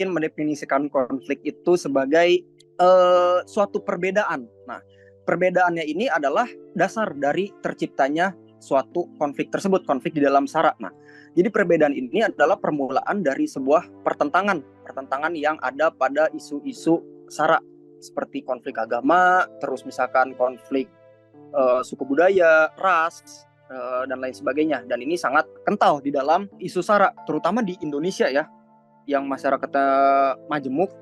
mungkin mendefinisikan konflik itu sebagai suatu perbedaan. Nah, perbedaannya ini adalah dasar dari terciptanya suatu konflik tersebut, konflik di dalam SARA. Nah, jadi perbedaan ini adalah permulaan dari sebuah pertentangan yang ada pada isu-isu SARA, seperti konflik agama, terus misalkan konflik suku budaya, ras, dan lain sebagainya. Dan ini sangat kental di dalam isu SARA, terutama di Indonesia ya, yang masyarakatnya majemuk.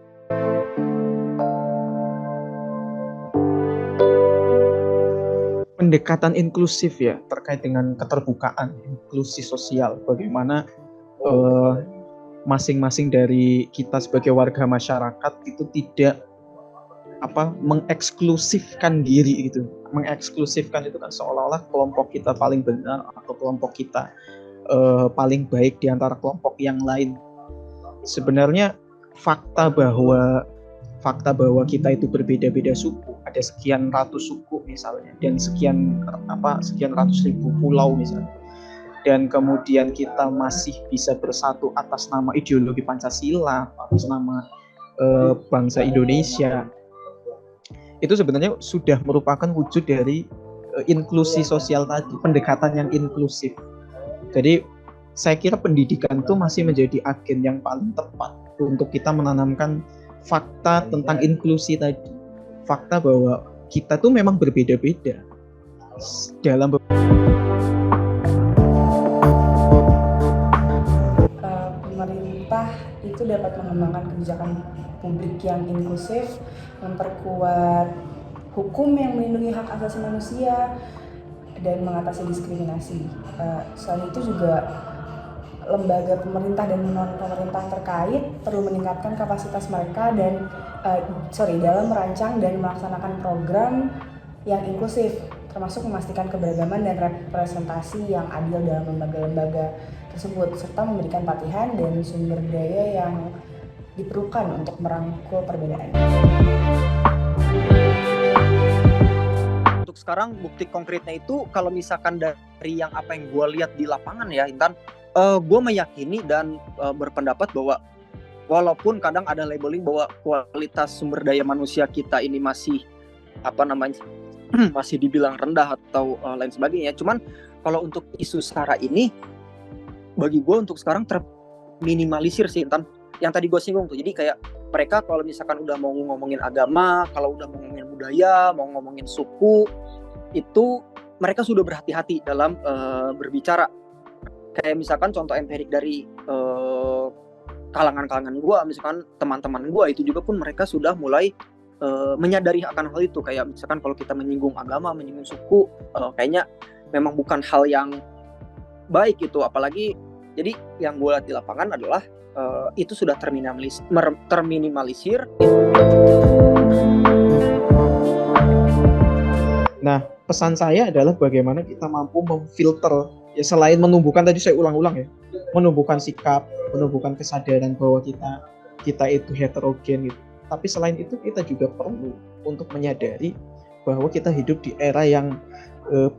Pendekatan inklusif ya, terkait dengan keterbukaan, inklusi sosial, bagaimana masing-masing dari kita sebagai warga masyarakat itu tidak mengeksklusifkan diri gitu. Mengeksklusifkan itu kan seolah-olah kelompok kita paling benar atau kelompok kita paling baik di antara kelompok yang lain. Sebenarnya fakta bahwa kita itu berbeda-beda suku, ada sekian ratus suku misalnya, dan sekian ratus ribu pulau misalnya, dan kemudian kita masih bisa bersatu atas nama ideologi Pancasila, atas nama bangsa Indonesia, itu sebenarnya sudah merupakan wujud dari inklusi sosial tadi, pendekatan yang inklusif. Jadi saya kira pendidikan itu masih menjadi agen yang paling tepat untuk kita menanamkan fakta tentang inklusi tadi, fakta bahwa kita tuh memang berbeda-beda dalam pemerintah itu dapat mengembangkan kebijakan publik yang inklusif, memperkuat hukum yang melindungi hak asasi manusia, dan mengatasi diskriminasi. Selain itu juga lembaga pemerintah dan non-pemerintah terkait perlu meningkatkan kapasitas mereka dalam merancang dan melaksanakan program yang inklusif, termasuk memastikan keberagaman dan representasi yang adil dalam lembaga-lembaga tersebut, serta memberikan pelatihan dan sumber daya yang diperlukan untuk merangkul perbedaan. Untuk sekarang bukti konkretnya itu kalau misalkan dari yang apa yang gue lihat di lapangan ya Intan, gue meyakini dan berpendapat bahwa walaupun kadang ada labeling bahwa kualitas sumber daya manusia kita ini masih masih dibilang rendah atau lain sebagainya, cuman kalau untuk isu SARA ini bagi gue untuk sekarang terminimalisir sih Intan, yang tadi gue singgung tuh. Jadi kayak mereka kalau misalkan udah mau ngomongin agama, kalau udah mau ngomongin budaya, mau ngomongin suku, itu mereka sudah berhati-hati dalam berbicara. Kayak misalkan contoh empirik dari kalangan-kalangan gue, misalkan teman-teman gue itu juga pun mereka sudah mulai menyadari akan hal itu. Kayak misalkan kalau kita menyinggung agama, menyinggung suku, kayaknya memang bukan hal yang baik gitu. Apalagi jadi yang gue lihat di lapangan adalah itu sudah terminimalisir. Nah, pesan saya adalah bagaimana kita mampu memfilter, ya selain menumbuhkan tadi saya ulang-ulang ya, menumbuhkan sikap, menumbuhkan kesadaran bahwa kita itu heterogen gitu. Tapi selain itu kita juga perlu untuk menyadari bahwa kita hidup di era yang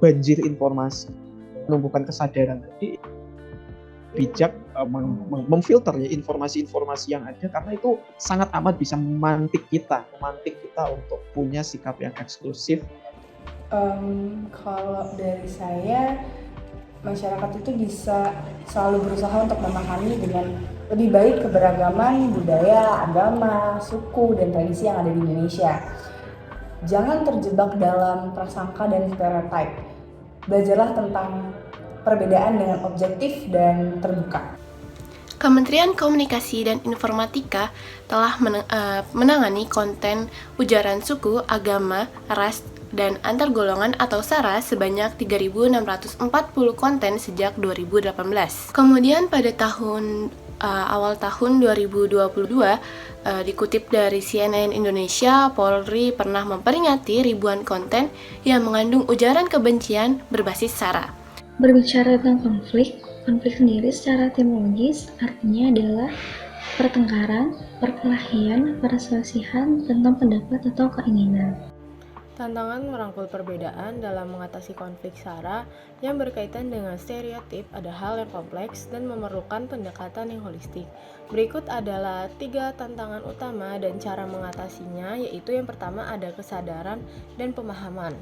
banjir informasi, menumbuhkan kesadaran tadi, bijak memfilter ya informasi-informasi yang ada, karena itu sangat amat bisa memantik kita untuk punya sikap yang eksklusif. Kalau dari saya, masyarakat itu bisa selalu berusaha untuk memahami dengan lebih baik keberagaman budaya, agama, suku, dan tradisi yang ada di Indonesia. Jangan terjebak dalam prasangka dan stereotip. Belajarlah tentang perbedaan dengan objektif dan terbuka. Kementerian Komunikasi dan Informatika telah menangani konten ujaran suku, agama, ras, dan antar golongan atau SARA sebanyak 3.640 konten sejak 2018. Kemudian pada awal tahun 2022, dikutip dari CNN Indonesia, Polri pernah memperingati ribuan konten yang mengandung ujaran kebencian berbasis SARA. Berbicara tentang konflik sendiri secara etimologis artinya adalah pertengkaran, perkelahian, perselisihan tentang pendapat atau keinginan. Tantangan merangkul perbedaan dalam mengatasi konflik SARA yang berkaitan dengan stereotip ada hal yang kompleks dan memerlukan pendekatan yang holistik. Berikut adalah 3 tantangan utama dan cara mengatasinya, yaitu yang pertama ada kesadaran dan pemahaman.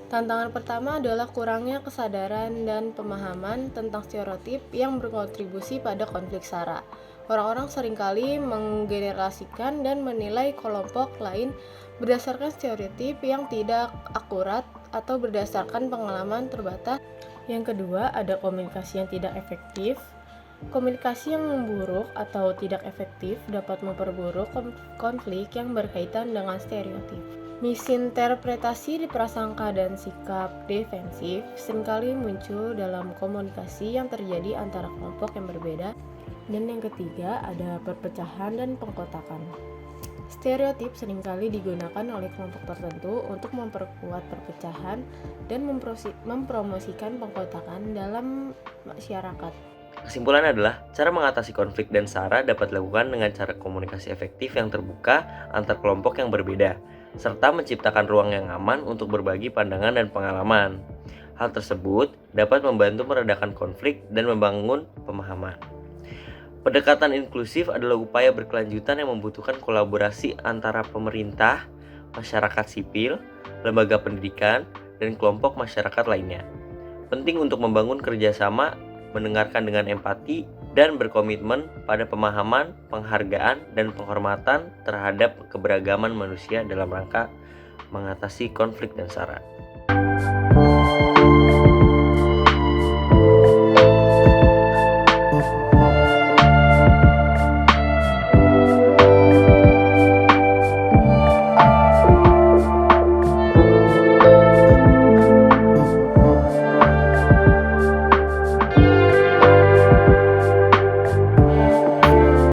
Tantangan pertama adalah kurangnya kesadaran dan pemahaman tentang stereotip yang berkontribusi pada konflik SARA. Orang-orang seringkali menggeneralisasikan dan menilai kelompok lain berdasarkan stereotip yang tidak akurat atau berdasarkan pengalaman terbatas. Yang kedua, ada komunikasi yang tidak efektif. Komunikasi yang memburuk atau tidak efektif dapat memperburuk konflik yang berkaitan dengan stereotip. Misinterpretasi di prasangka dan sikap defensif seringkali muncul dalam komunikasi yang terjadi antara kelompok yang berbeda. Dan yang ketiga, ada perpecahan dan pengkotakan. Stereotip seringkali digunakan oleh kelompok tertentu untuk memperkuat perpecahan dan mempromosikan pengkotakan dalam masyarakat. Kesimpulan adalah, cara mengatasi konflik dan SARA dapat dilakukan dengan cara komunikasi efektif yang terbuka antar kelompok yang berbeda, serta menciptakan ruang yang aman untuk berbagi pandangan dan pengalaman. Hal tersebut dapat membantu meredakan konflik dan membangun pemahaman. Pendekatan inklusif adalah upaya berkelanjutan yang membutuhkan kolaborasi antara pemerintah, masyarakat sipil, lembaga pendidikan, dan kelompok masyarakat lainnya. Penting untuk membangun kerjasama, mendengarkan dengan empati, dan berkomitmen pada pemahaman, penghargaan, dan penghormatan terhadap keberagaman manusia dalam rangka mengatasi konflik dan SARA.